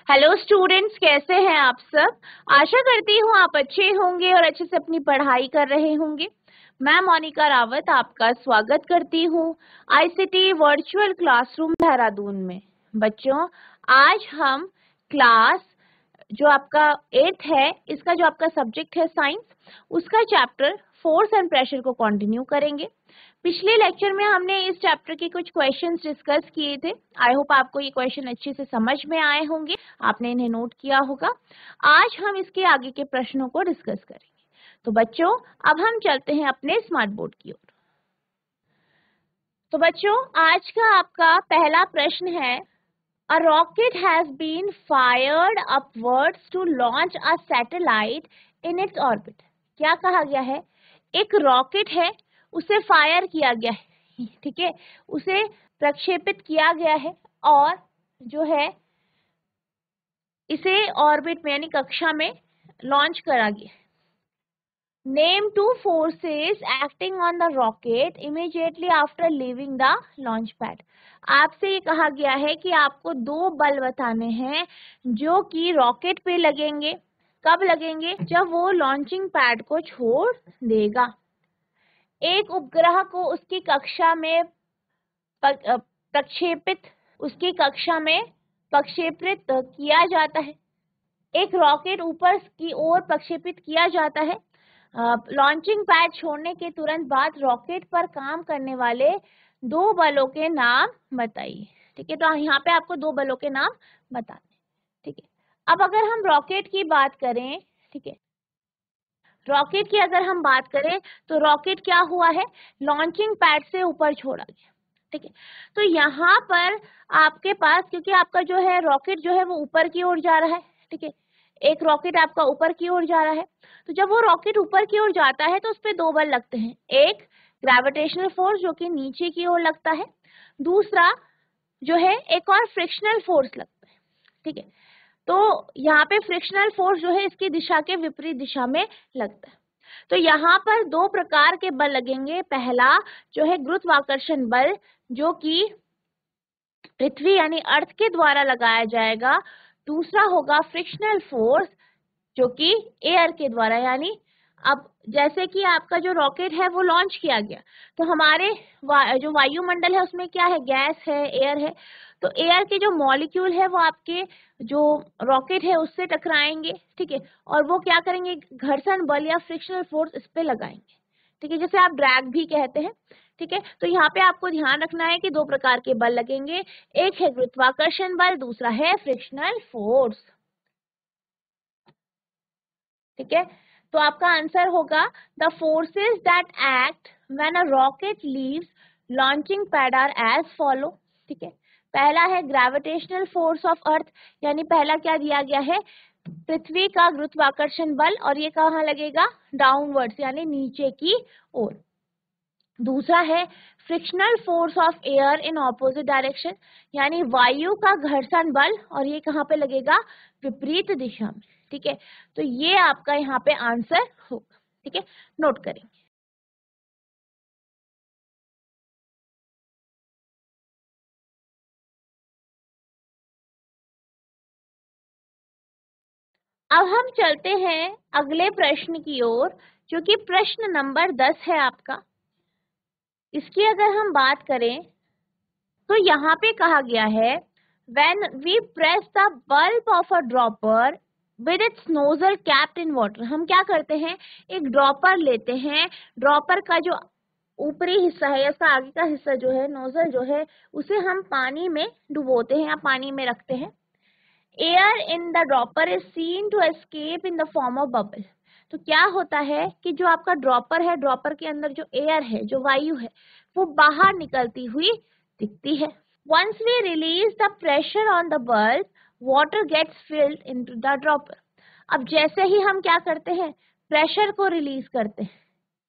Hello students, कैसे हैं आप सब। आशा करती हूँ आप अच्छे होंगे और अच्छे से अपनी पढ़ाई कर रहे होंगे। मैं मोनिका रावत आपका स्वागत करती हूँ आईसीटी वर्चुअल क्लासरूम देहरादून में। बच्चों, आज हम क्लास जो आपका 8th है, इसका जो आपका सब्जेक्ट है साइंस, उसका चैप्टर फोर्स एंड प्रेशर को कंटिन्यू करेंगे। पिछले लेक्चर में हमने इस चैप्टर के कुछ क्वेश्चंस डिस्कस किए थे। आई होप आपको ये क्वेश्चन अच्छे से समझ में आए होंगे, आपने इन्हें नोट किया होगा। आज हम इसके आगे के प्रश्नों को डिस्कस करेंगे। तो बच्चों, अब हम चलते हैं अपने स्मार्ट बोर्ड की ओर। तो बच्चों, आज का आपका पहला प्रश्न है, A rocket has been fired upwards to launch a satellite in its orbit. क्या कहा गया है? एक रॉकेट है, उसे फायर किया गया है, ठीक है, उसे प्रक्षेपित किया गया है और जो है इसे ऑर्बिट में यानी कक्षा में लॉन्च करा गया है। Name two forces acting on the rocket immediately after leaving the launch pad. आपसे ये कहा गया है कि आपको दो बल बताने हैं जो कि रॉकेट पे लगेंगे। कब लगेंगे? जब वो लॉन्चिंग पैड को छोड़ देगा। एक उपग्रह को उसकी कक्षा में प्रक्षेपित किया जाता है। एक रॉकेट ऊपर की ओर प्रक्षेपित किया जाता है। लॉन्चिंग पैड छोड़ने के तुरंत बाद रॉकेट पर काम करने वाले दो बलों के नाम बताइए। ठीक है, तो यहाँ पे आपको दो बलों के नाम बताने। ठीक है, अब अगर हम रॉकेट की बात करें, ठीक है, रॉकेट की अगर हम बात करें तो रॉकेट क्या हुआ है? लॉन्चिंग पैड से ऊपर छोड़ा गया। ठीक है, तो यहाँ पर आपके पास, क्योंकि आपका जो है रॉकेट जो है वो ऊपर की ओर जा रहा है, ठीक है, एक रॉकेट आपका ऊपर की ओर जा रहा है, तो जब वो रॉकेट ऊपर की ओर जाता है तो उस पर दो बल लगते हैं। एक ग्रेविटेशनल फोर्स जो कि नीचे की ओर लगता है, दूसरा जो है एक और फ्रिक्शनल फोर्स लगता है। ठीक है, तो यहाँ पे फ्रिक्शनल फोर्स जो है इसकी दिशा के विपरीत दिशा में लगता है। तो यहाँ पर दो प्रकार के बल लगेंगे। पहला जो है गुरुत्वाकर्षण बल, जो कि पृथ्वी यानी अर्थ के द्वारा लगाया जाएगा। दूसरा होगा फ्रिक्शनल फोर्स जो कि एयर के द्वारा, यानी अब जैसे कि आपका जो रॉकेट है वो लॉन्च किया गया, तो हमारे जो वायुमंडल है उसमें क्या है? गैस है, एयर है। तो एयर के जो मॉलिक्यूल है वो आपके जो रॉकेट है उससे टकराएंगे, ठीक है, और वो क्या करेंगे? घर्षण बल या फ्रिक्शनल फोर्स इस पे लगाएंगे। ठीक है, जैसे आप ड्रैग भी कहते हैं। ठीक है, तो यहाँ पे आपको ध्यान रखना है कि दो प्रकार के बल लगेंगे। एक है गुरुत्वाकर्षण बल, दूसरा है फ्रिक्शनल फोर्स। ठीक है, तो आपका आंसर होगा the forces that act when a rocket leaves launching pad are as follow. ठीक है, पहला है ग्रेविटेशनल फोर्स ऑफ अर्थ, यानी पहला क्या दिया गया है? पृथ्वी का गुरुत्वाकर्षण बल, और ये कहाँ लगेगा? डाउनवर्ड्स यानी नीचे की ओर। दूसरा है frictional force of air in opposite direction, यानी वायु का घर्षण बल, और ये कहाँ पे लगेगा? विपरीत दिशा में। ठीक है, तो ये आपका यहाँ पे आंसर होगा। ठीक है, नोट करेंगे। अब हम चलते हैं अगले प्रश्न की ओर, जो कि प्रश्न नंबर 10 है आपका। इसकी अगर हम बात करें तो यहाँ पे कहा गया है, when we press the bulb of a dropper with its nozzle capped in water। हम क्या करते हैं? एक ड्रॉपर लेते हैं, ड्रॉपर का जो ऊपरी हिस्सा है, इसका आगे का हिस्सा जो है, नोजल जो है, उसे हम पानी में डुबोते हैं या पानी में रखते हैं। Air in the dropper is seen to escape in the form of bubble. तो क्या होता है कि जो आपका ड्रॉपर है, ड्रॉपर के अंदर जो एयर है, जो वायु है, वो बाहर निकलती हुई दिखती है। Once we release the pressure on the bulb, water gets filled into the dropper। अब जैसे ही हम क्या करते हैं? प्रेशर को रिलीज करते हैं।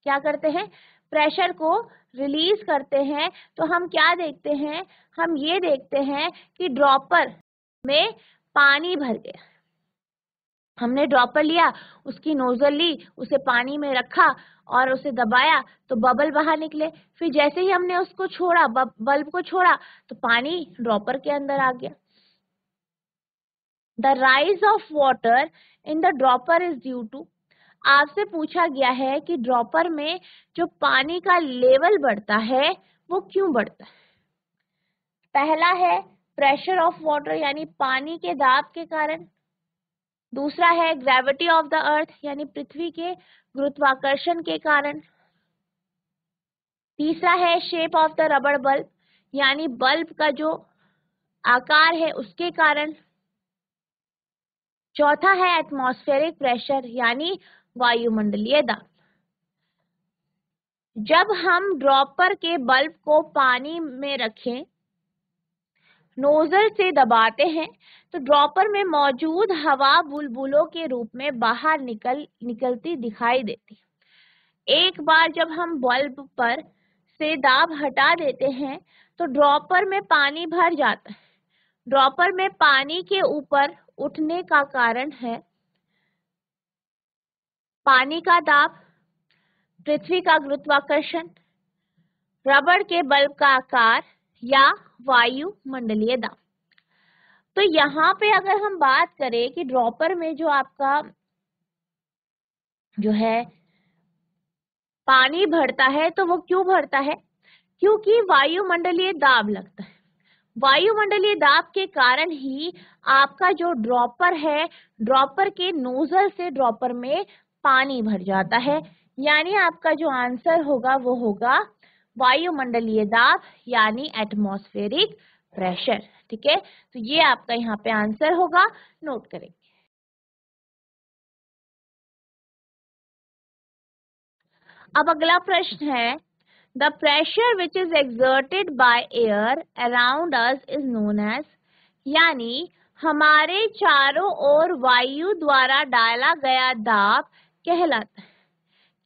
क्या करते हैं? प्रेशर को रिलीज करते हैं, तो हम क्या देखते हैं? हम ये देखते हैं कि ड्रॉपर में पानी भर गया। हमने ड्रॉपर लिया, उसकी नोजल ली, उसे पानी में रखा और उसे दबाया तो बबल बाहर निकले। फिर जैसे ही हमने उसको छोड़ा, बल्ब को छोड़ा, तो पानी ड्रॉपर के अंदर आ गया। The rise of water in the dropper is due to, आपसे पूछा गया है कि ड्रॉपर में जो पानी का लेवल बढ़ता है वो क्यों बढ़ता है। पहला है प्रेशर ऑफ वाटर यानी पानी के दाब के कारण, दूसरा है ग्रेविटी ऑफ द अर्थ यानी पृथ्वी के गुरुत्वाकर्षण के कारण, तीसरा है shape of the rubber bulb यानी बल्ब का जो आकार है उसके कारण, चौथा है एटमॉस्फेरिक प्रेशर यानी वायुमंडलीय दाब। जब हम ड्रॉपर के बल्ब को पानी में रखें, नोजल से दबाते हैं तो ड्रॉपर में मौजूद हवा बुलबुलों के रूप में बाहर निकलती दिखाई देती। एक बार जब हम बल्ब पर से दाब हटा देते हैं तो ड्रॉपर में पानी भर जाता है। ड्रॉपर में पानी के ऊपर उठने का कारण है पानी का दाब, पृथ्वी का गुरुत्वाकर्षण, रबर के बल्ब का आकार या वायुमंडलीय दाब। तो यहाँ पे अगर हम बात करें कि ड्रॉपर में जो आपका जो है पानी भरता है तो वो क्यों भरता है, क्योंकि वायुमंडलीय दाब लगता है। वायुमंडलीय दाब के कारण ही आपका जो ड्रॉपर है, ड्रॉपर के नोजल से ड्रॉपर में पानी भर जाता है। यानी आपका जो आंसर होगा वो होगा वायुमंडलीय दाब यानी एटमॉस्फेरिक प्रेशर। ठीक है, तो ये आपका यहाँ पे आंसर होगा, नोट करेंगे। अब अगला प्रश्न है, the pressure which is exerted by air around us is known as, यानी हमारे चारों ओर वायु द्वारा डाला गया दाब कहलाता है।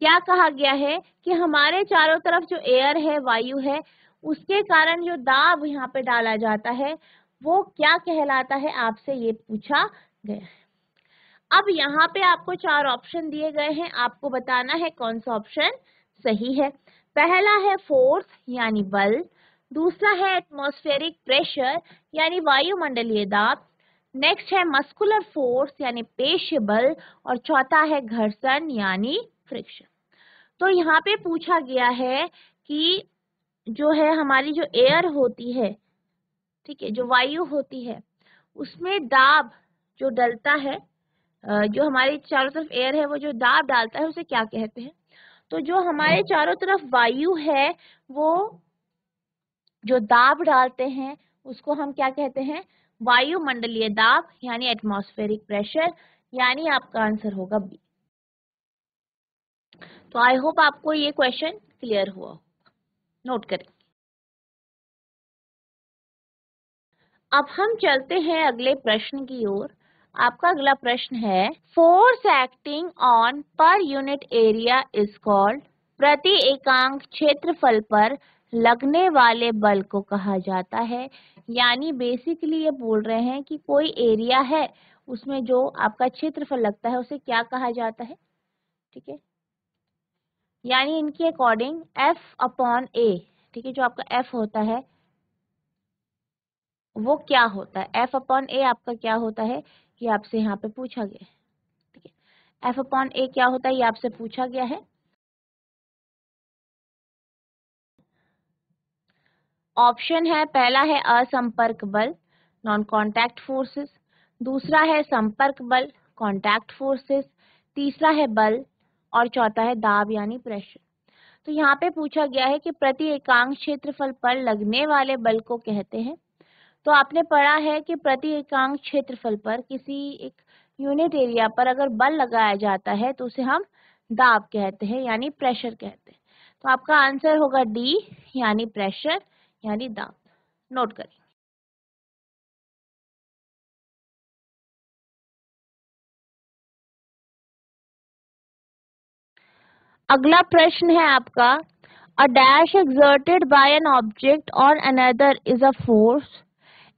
क्या कहा गया है कि हमारे चारों तरफ जो एयर है, वायु है, उसके कारण जो दाब यहाँ पे डाला जाता है वो क्या कहलाता है, आपसे ये पूछा गया है। अब यहाँ पे आपको 4 ऑप्शन दिए गए हैं, आपको बताना है कौन सा ऑप्शन सही है। पहला है फोर्स यानी बल, दूसरा है एटमॉस्फेरिक प्रेशर यानी वायुमंडलीय दाब, नेक्स्ट है मस्कुलर फोर्स यानी पेशीय बल, और चौथा है घर्षण यानी फ्रिक्शन। तो यहाँ पे पूछा गया है कि जो है हमारी जो एयर होती है, ठीक है, जो वायु होती है उसमें दाब जो डलता है, जो हमारे चारों तरफ एयर है वो जो दाब डालता है उसे क्या कहते हैं। तो जो हमारे चारों तरफ वायु है वो जो दाब डालते हैं उसको हम क्या कहते हैं, वायुमंडलीय दाब यानी एटमॉस्फेरिक प्रेशर, यानी आपका आंसर होगा बी। तो आई होप आपको ये क्वेश्चन क्लियर हुआ, नोट करें। अब हम चलते हैं अगले प्रश्न की ओर। आपका अगला प्रश्न है, force acting on per unit area is called, प्रति एकांक क्षेत्रफल पर लगने वाले बल को कहा जाता है। यानी बेसिकली ये बोल रहे हैं कि कोई एरिया है उसमें जो आपका क्षेत्रफल लगता है उसे क्या कहा जाता है। ठीक है, यानी इनके अकॉर्डिंग F अपॉन ए, ठीक है, जो आपका F होता है वो क्या होता है, F अपॉन ए आपका क्या होता है, ये आपसे यहाँ पे पूछा गया है। ठीक है, F अपॉन ए क्या होता है ये आपसे पूछा गया है। ऑप्शन है, पहला है असंपर्क बल नॉन कॉन्टैक्ट फोर्सेस, दूसरा है संपर्क बल कॉन्टैक्ट फोर्सेस, तीसरा है बल, और चौथा है दाब यानी प्रेशर। तो यहाँ पे पूछा गया है कि प्रति एकांक क्षेत्रफल पर लगने वाले बल को कहते हैं। तो आपने पढ़ा है कि प्रति एकांक क्षेत्रफल पर किसी एक यूनिट एरिया पर अगर बल लगाया जाता है तो उसे हम दाब कहते हैं यानी प्रेशर कहते हैं। तो आपका आंसर होगा डी यानी प्रेशर यानी दाब, नोट करें। अगला प्रश्न है आपका, a dash exerted by an object on another is a force,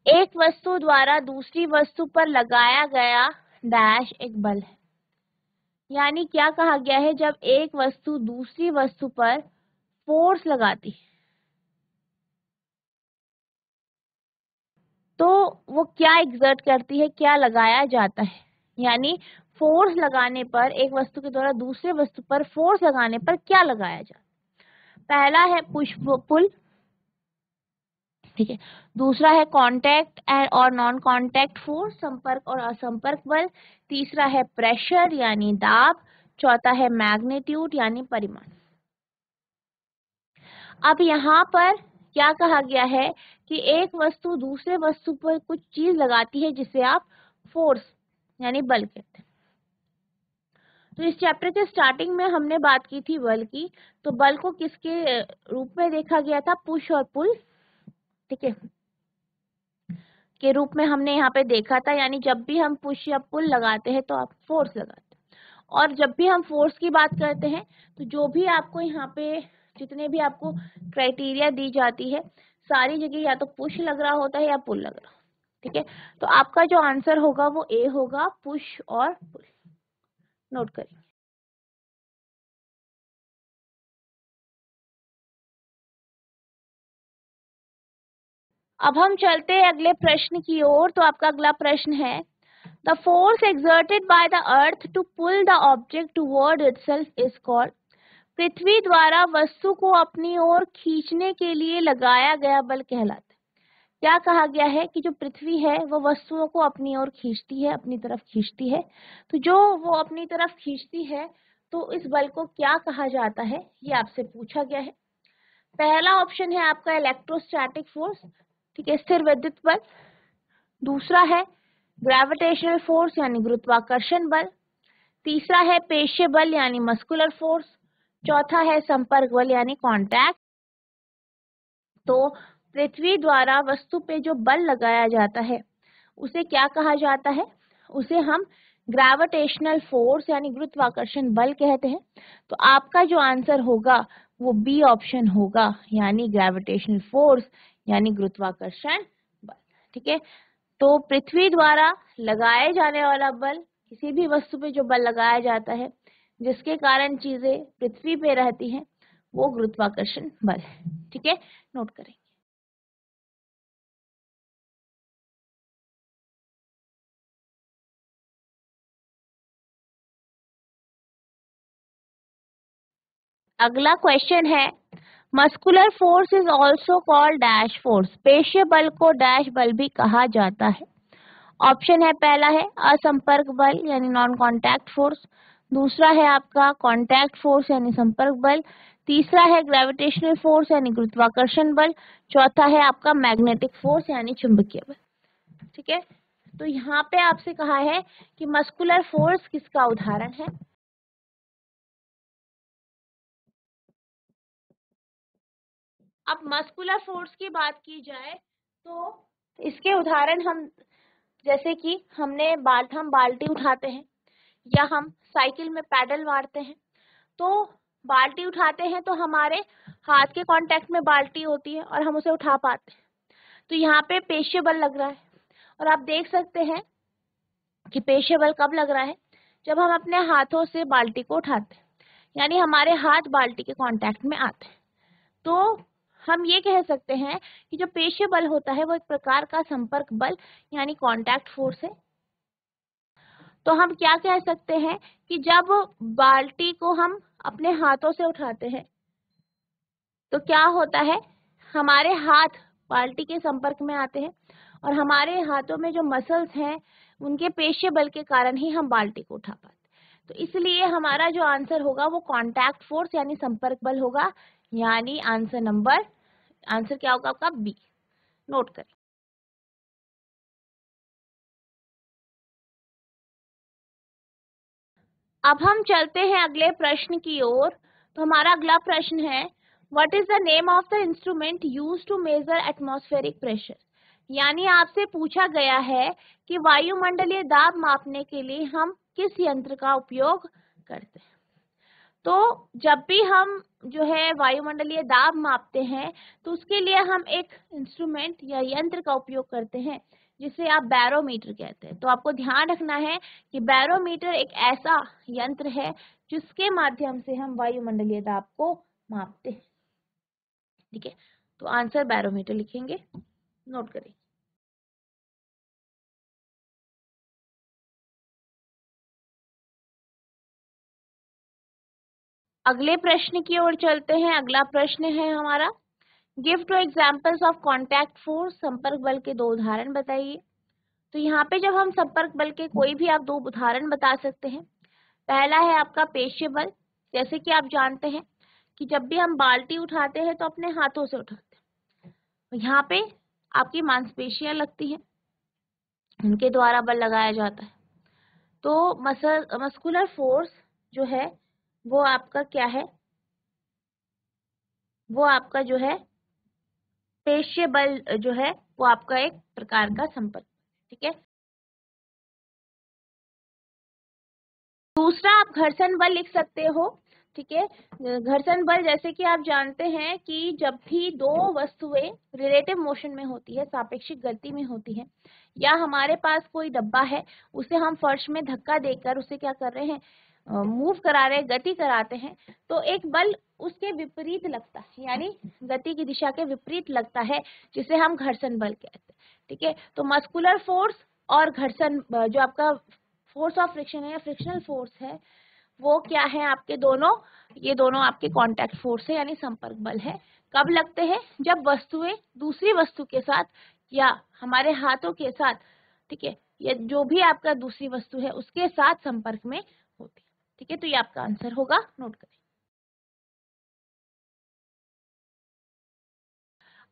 एक वस्तु द्वारा दूसरी वस्तु पर लगाया गया डैश एक बल है। यानी क्या कहा गया है, जब एक वस्तु दूसरी वस्तु पर फोर्स लगाती है तो वो क्या एग्जर्ट करती है, क्या लगाया जाता है, यानी फोर्स लगाने पर, एक वस्तु के द्वारा दूसरे वस्तु पर फोर्स लगाने पर क्या लगाया जाता है। पहला है पुश पुल, ठीक है। दूसरा है कांटेक्ट और नॉन कांटेक्ट फोर्स, संपर्क और असंपर्क बल। तीसरा है प्रेशर यानी दाब। चौथा है मैग्नीट्यूड यानी परिमाण। अब यहाँ पर क्या कहा गया है कि एक वस्तु दूसरे वस्तु पर कुछ चीज लगाती है जिसे आप फोर्स यानी बल कहते हैं। तो इस चैप्टर के स्टार्टिंग में हमने बात की थी बल की, तो बल को किसके रूप में देखा गया था, पुश और पुल, ठीक है, के रूप में हमने यहाँ पे देखा था। यानी जब भी हम पुश या पुल लगाते हैं तो आप फोर्स लगाते हैं, और जब भी हम फोर्स की बात करते हैं तो जो भी आपको यहाँ पे जितने भी आपको क्राइटेरिया दी जाती है सारी जगह या तो पुश लग रहा होता है या पुल लग रहा, ठीक है। तो आपका जो आंसर होगा वो ए होगा, पुश और पुल। नोट करिए। अब हम चलते हैं अगले प्रश्न की ओर। तो आपका अगला प्रश्न है, the force exerted by the earth to pull the object toward itself is called। पृथ्वी द्वारा वस्तु को अपनी ओर खींचने के लिए लगाया गया बल कहलाता है। क्या कहा गया है कि जो पृथ्वी है वो वस्तुओं को अपनी ओर खींचती है, अपनी तरफ खींचती है। तो जो वो अपनी तरफ खींचती है तो इस बल को क्या कहा जाता है, ये आपसे पूछा गया है। पहला ऑप्शन है आपका इलेक्ट्रोस्टैटिक फोर्स, ठीक है, स्थिर विद्युत बल। दूसरा है ग्रेविटेशनल फोर्स यानी गुरुत्वाकर्षण बल। तीसरा है पेशीय बल यानी मस्कुलर फोर्स। चौथा है संपर्क बल यानी कांटेक्ट। तो पृथ्वी द्वारा वस्तु पे जो बल लगाया जाता है उसे क्या कहा जाता है, उसे हम ग्रेविटेशनल फोर्स यानी गुरुत्वाकर्षण बल कहते हैं। तो आपका जो आंसर होगा वो बी ऑप्शन होगा, यानी ग्रेविटेशनल फोर्स यानी गुरुत्वाकर्षण बल, ठीक है। तो पृथ्वी द्वारा लगाए जाने वाला बल, किसी भी वस्तु पे जो बल लगाया जाता है जिसके कारण चीजें पृथ्वी पे रहती हैं, वो गुरुत्वाकर्षण बल है, ठीक है। नोट करें। अगला क्वेश्चन है, muscular force is also called dash force. पेशीय बल को डैश बल भी कहा जाता है। ऑप्शन है, पहला है असंपर्क बल यानी नॉन कांटेक्ट फोर्स। दूसरा है आपका कांटेक्ट फोर्स यानी संपर्क बल। तीसरा है ग्रेविटेशनल फोर्स यानी गुरुत्वाकर्षण बल। चौथा है आपका मैग्नेटिक फोर्स यानी चुंबकीय बल, ठीक है। तो यहाँ पे आपसे कहा है कि मस्कुलर फोर्स किसका उदाहरण है। अब मस्कुलर फोर्स की बात की जाए तो इसके उदाहरण हम, जैसे कि हम बाल्टी उठाते हैं या हम साइकिल में पैडल मारते हैं, तो बाल्टी उठाते हैं तो हमारे हाथ के कांटेक्ट में बाल्टी होती है और हम उसे उठा पाते हैं। तो यहाँ पे पेशीय बल लग रहा है, और आप देख सकते हैं कि पेशीय बल कब लग रहा है, जब हम अपने हाथों से बाल्टी को उठाते हैं, यानी हमारे हाथ बाल्टी के कांटेक्ट में आते हैं। तो हम ये कह सकते हैं कि जो पेशीय बल होता है वो एक प्रकार का संपर्क बल यानी कांटेक्ट फोर्स है। तो हम क्या कह सकते हैं कि जब बाल्टी को हम अपने हाथों से उठाते हैं तो क्या होता है, हमारे हाथ बाल्टी के संपर्क में आते हैं और हमारे हाथों में जो मसल्स हैं उनके पेशीय बल के कारण ही हम बाल्टी को उठा पाते हैं। तो इसलिए हमारा जो आंसर होगा वो कांटेक्ट फोर्स यानी संपर्क बल होगा, यानी आंसर क्या होगा आपका बी। नोट करें। अब हम चलते हैं अगले प्रश्न की ओर। तो हमारा अगला प्रश्न है, what is the name of the instrument used to measure atmospheric pressure. यानी आपसे पूछा गया है कि वायुमंडलीय दाब मापने के लिए हम किस यंत्र का उपयोग करते हैं। तो जब भी हम जो है वायुमंडलीय दाब मापते हैं तो उसके लिए हम एक इंस्ट्रूमेंट या यंत्र का उपयोग करते हैं जिसे आप बैरोमीटर कहते हैं। तो आपको ध्यान रखना है कि बैरोमीटर एक ऐसा यंत्र है जिसके माध्यम से हम वायुमंडलीय दाब को मापते हैं, ठीक है। तो आंसर बैरोमीटर लिखेंगे। नोट करें। अगले प्रश्न की ओर चलते हैं। अगला प्रश्न है हमारा, give two examples of contact force, संपर्क बल के 2 उदाहरण बताइए। तो यहाँ पे जब हम संपर्क बल के कोई भी आप 2 उदाहरण बता सकते हैं। पहला है आपका पेशीय बल। जैसे कि आप जानते हैं कि जब भी हम बाल्टी उठाते हैं तो अपने हाथों से उठाते हैं, तो यहाँ पे आपकी मांसपेशियां लगती हैं, उनके द्वारा बल लगाया जाता है। तो मस्कुलर फोर्स जो है वो आपका क्या है, वो आपका जो है पेशीय बल जो है वो आपका एक प्रकार का संपर्क, ठीक है। दूसरा आप घर्षण बल लिख सकते हो, ठीक है। घर्षण बल जैसे कि आप जानते हैं कि जब भी 2 वस्तुएं रिलेटिव मोशन में होती है, सापेक्षिक गति में होती है, या हमारे पास कोई डब्बा है, उसे हम फर्श में धक्का देकर उसे क्या कर रहे हैं, मूव करा रहे हैं, गति कराते हैं, तो एक बल उसके विपरीत लगता है, यानी गति की दिशा के विपरीत लगता है, जिसे हम घर्षण बल कहते हैं, ठीक है। तो मस्कुलर फोर्स और घर्षण जो आपका फोर्स ऑफ फ्रिक्शन है या फ्रिक्शनल फोर्स है, वो क्या है आपके दोनों, ये दोनों आपके कांटेक्ट फोर्स है यानी संपर्क बल है। कब लगते हैं, जब वस्तुएं दूसरी वस्तु के साथ या हमारे हाथों के साथ, ठीक है, या जो भी आपका दूसरी वस्तु है उसके साथ संपर्क में होती है, ठीक है। तो ये आपका आंसर होगा, नोट करें।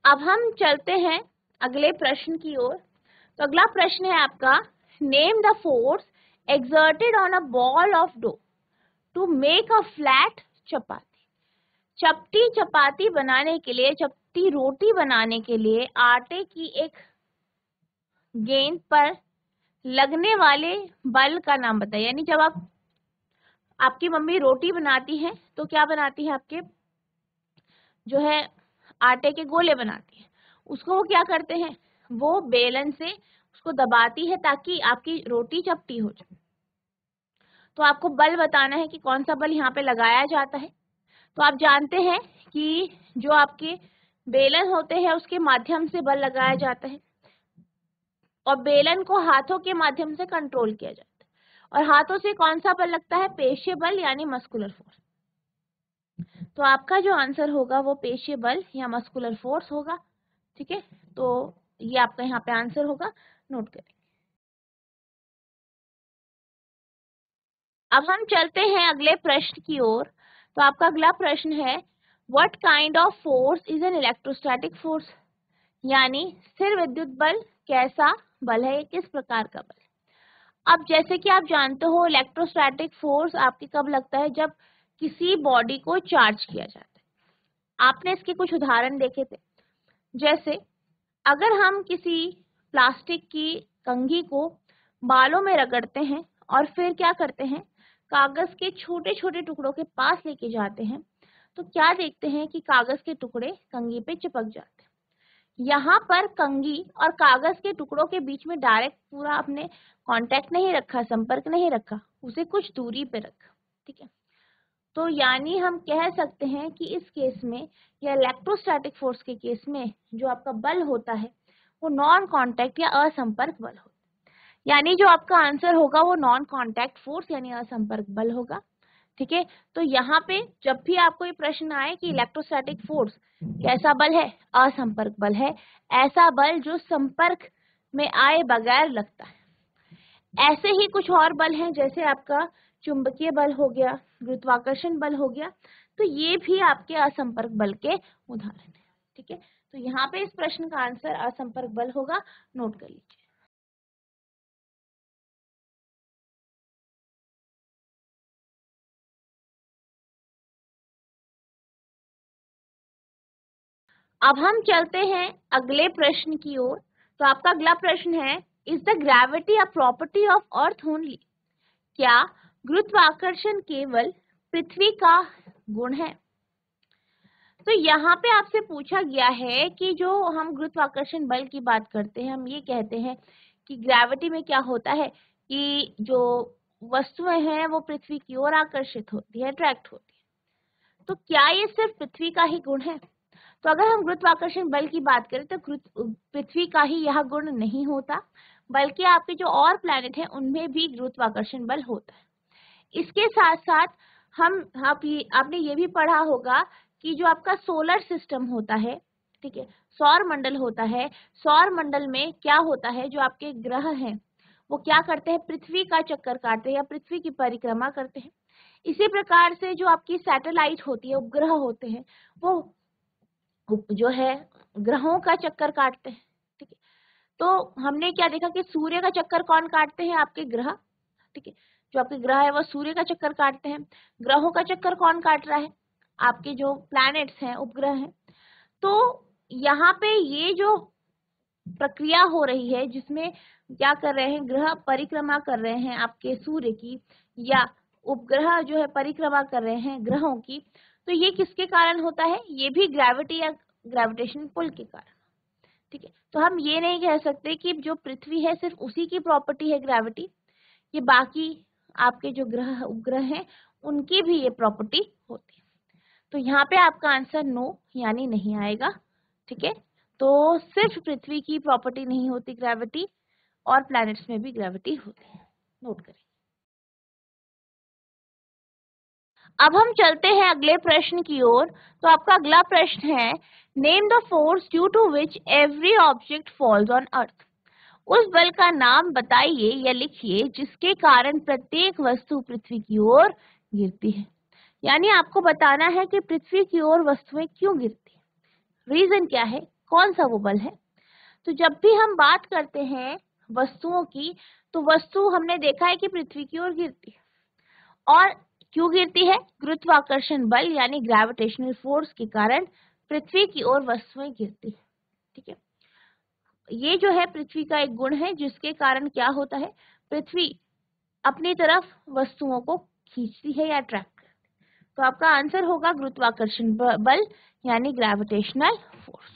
अब हम चलते हैं अगले प्रश्न की ओर। तो अगला प्रश्न है आपका, name the force exerted on a ball of dough to make a flat चपाती। चपटी चपाती बनाने के लिए, चपटी रोटी बनाने के लिए आटे की एक गेंद पर लगने वाले बल का नाम बताइए। यानी जब आपकी मम्मी रोटी बनाती है तो क्या बनाती है, आपके जो है आटे के गोले बनाती है, उसको वो क्या करते हैं, वो बेलन से उसको दबाती है ताकि आपकी रोटी चपटी हो जाए। तो आपको बल बताना है कि कौन सा बल यहाँ पे लगाया जाता है। तो आप जानते हैं कि जो आपके बेलन होते हैं उसके माध्यम से बल लगाया जाता है, और बेलन को हाथों के माध्यम से कंट्रोल किया जाता है, और हाथों से कौन सा बल लगता है, पेशीय बल यानी मस्कुलर फोर्स। तो आपका जो आंसर होगा वो पेशीय बल या मस्कुलर फोर्स होगा, ठीक है। तो ये आपका यहाँ पे आंसर होगा, नोट करें। अब हम चलते हैं अगले प्रश्न की ओर। तो आपका अगला प्रश्न है, what kind of force is an electrostatic force, यानी स्थिर विद्युत बल कैसा बल है, किस प्रकार का बल है। अब जैसे कि आप जानते हो इलेक्ट्रोस्टैटिक फोर्स आपके कब लगता है, जब किसी बॉडी को चार्ज किया जाता है। आपने इसके कुछ उदाहरण देखे थे, जैसे अगर हम किसी प्लास्टिक की कंघी को बालों में रगड़ते हैं और फिर क्या करते हैं, कागज के छोटे छोटे टुकड़ों के पास लेके जाते हैं, तो क्या देखते हैं कि कागज के टुकड़े कंघी पे चिपक जाते हैं। यहाँ पर कंघी और कागज के टुकड़ों के बीच में डायरेक्ट पूरा आपने कांटेक्ट नहीं रखा, संपर्क नहीं रखा, उसे कुछ दूरी पे रखा, ठीक है। तो यानी हम कह सकते हैं कि इस केस में या इलेक्ट्रोस्टैटिक फोर्स के केस में जो आपका बल होता है वो नॉन कांटेक्ट या असंपर्क बल होता है। यानी जो आपका आंसर होगा वो नॉन कांटेक्ट फोर्स यानी असंपर्क बल होगा, ठीक है। तो यहाँ पे जब भी आपको ये प्रश्न आए कि इलेक्ट्रोस्टैटिक फोर्स कैसा बल है, असंपर्क बल है, ऐसा बल जो संपर्क में आए बगैर लगता है। ऐसे ही कुछ और बल हैं, जैसे आपका चुंबकीय बल हो गया, गुरुत्वाकर्षण बल हो गया, तो ये भी आपके असंपर्क बल के उदाहरण हैं, ठीक है। तो यहाँ पे इस प्रश्न का आंसर असंपर्क बल होगा, नोट कर लीजिए। अब हम चलते हैं अगले प्रश्न की ओर। तो आपका अगला प्रश्न है, is the gravity a property of earth only, क्या गुरुत्वाकर्षण केवल पृथ्वी का गुण है। तो यहाँ पे आपसे पूछा गया है कि जो हम गुरुत्वाकर्षण बल की बात करते हैं, हम ये कहते हैं कि ग्रेविटी में क्या होता है कि जो वस्तुएं हैं वो पृथ्वी की ओर आकर्षित होती है, अट्रैक्ट होती है। तो क्या ये सिर्फ पृथ्वी का ही गुण है। तो अगर हम गुरुत्वाकर्षण बल की बात करें तो पृथ्वी का ही यह गुण नहीं होता, बल्कि आपके जो और प्लैनेट हैं उनमें भी गुरुत्वाकर्षण बल होता है। इसके साथ साथ आपने ये भी पढ़ा होगा कि जो आपका सोलर सिस्टम होता है, ठीक है, सौर मंडल होता है, सौर मंडल में क्या होता है, जो आपके ग्रह हैं वो क्या करते हैं, पृथ्वी का चक्कर काटते हैं या पृथ्वी की परिक्रमा करते हैं। इसी प्रकार से जो आपकी सैटेलाइट होती है, उपग्रह होते हैं, वो जो है ग्रहों का चक्कर काटते हैं, ठीक है। तो हमने क्या देखा कि सूर्य का चक्कर कौन काटते हैं, आपके ग्रह, ठीक है, जो आपके ग्रह है वो सूर्य का चक्कर काटते हैं। ग्रहों का चक्कर कौन काट रहा है, आपके जो प्लैनेट्स हैं, उपग्रह हैं। तो यहाँ पे ये जो प्रक्रिया हो रही है जिसमें क्या कर रहे हैं, ग्रह परिक्रमा कर रहे हैं आपके सूर्य की, या उपग्रह जो है परिक्रमा कर रहे हैं ग्रहों की, तो ये किसके कारण होता है, ये भी ग्रेविटी या ग्रेविटेशन पुल के कारण, ठीक है। तो हम ये नहीं कह सकते कि जो पृथ्वी है सिर्फ उसी की प्रॉपर्टी है ग्रेविटी, ये बाकी आपके जो ग्रह उपग्रह हैं उनकी भी ये प्रॉपर्टी होती है। तो यहाँ पे आपका आंसर नो यानी नहीं आएगा, ठीक है। तो सिर्फ पृथ्वी की प्रॉपर्टी नहीं होती ग्रेविटी, और प्लैनेट्स में भी ग्रेविटी होती है, नोट करें। अब हम चलते हैं अगले प्रश्न की ओर। तो आपका अगला प्रश्न है, name the force due to which every object falls on earth. उस बल का नाम बताइए या लिखिए जिसके कारण प्रत्येक वस्तु पृथ्वी की ओर गिरती है। यानी आपको बताना है कि पृथ्वी की ओर वस्तुएं क्यों गिरती है, रीजन क्या है, कौन सा वो बल है। तो जब भी हम बात करते हैं वस्तुओं की, तो वस्तु हमने देखा है कि पृथ्वी की ओर गिरती है, और क्यों गिरती है, गुरुत्वाकर्षण बल यानी ग्रेविटेशनल फोर्स के कारण पृथ्वी की ओर वस्तुएं गिरती है, ठीक है। ये जो है पृथ्वी का एक गुण है जिसके कारण क्या होता है, पृथ्वी अपनी तरफ वस्तुओं को खींचती है या अट्रैक्ट करती है। तो आपका आंसर होगा गुरुत्वाकर्षण बल यानी ग्रेविटेशनल फोर्स,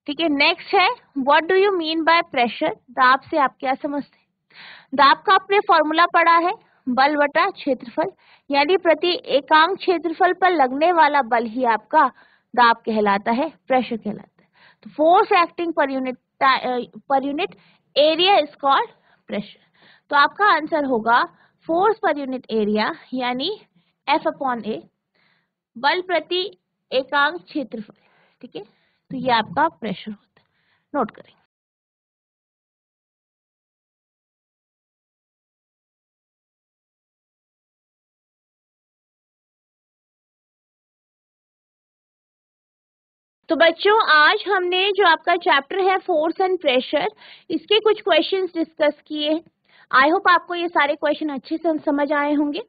ठीक है। नेक्स्ट है, what do you mean by pressure. दाब से आप क्या समझते हैं। दाब का आपने फॉर्मूला पढ़ा है, बल बटा क्षेत्रफल, यानी प्रति एकांक क्षेत्रफल पर लगने वाला बल ही आपका दाब कहलाता है, प्रेशर कहलाता है। तो force acting per unit area is called pressure. तो आपका आंसर होगा फोर्स पर यूनिट एरिया यानी F/A, बल प्रति एकांक क्षेत्रफल, ठीक है। तो ये आपका प्रेशर होता है, नोट करें। तो बच्चों आज हमने जो आपका चैप्टर है फोर्स एंड प्रेशर, इसके कुछ क्वेश्चंस डिस्कस किए। आई होप आपको ये सारे क्वेश्चन अच्छे से समझ आए होंगे।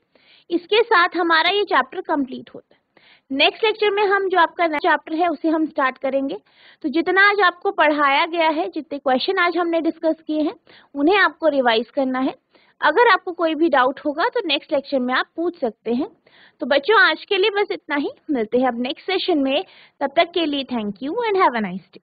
इसके साथ हमारा ये चैप्टर कंप्लीट होता है। नेक्स्ट लेक्चर में हम जो आपका चैप्टर है उसे हम स्टार्ट करेंगे। तो जितना आज आपको पढ़ाया गया है, जितने क्वेश्चन आज हमने डिस्कस किए हैं, उन्हें आपको रिवाइज करना है। अगर आपको कोई भी डाउट होगा तो नेक्स्ट लेक्चर में आप पूछ सकते हैं। तो बच्चों आज के लिए बस इतना ही, मिलते हैं अब नेक्स्ट सेशन में। तब तक के लिए thank you and have a nice day.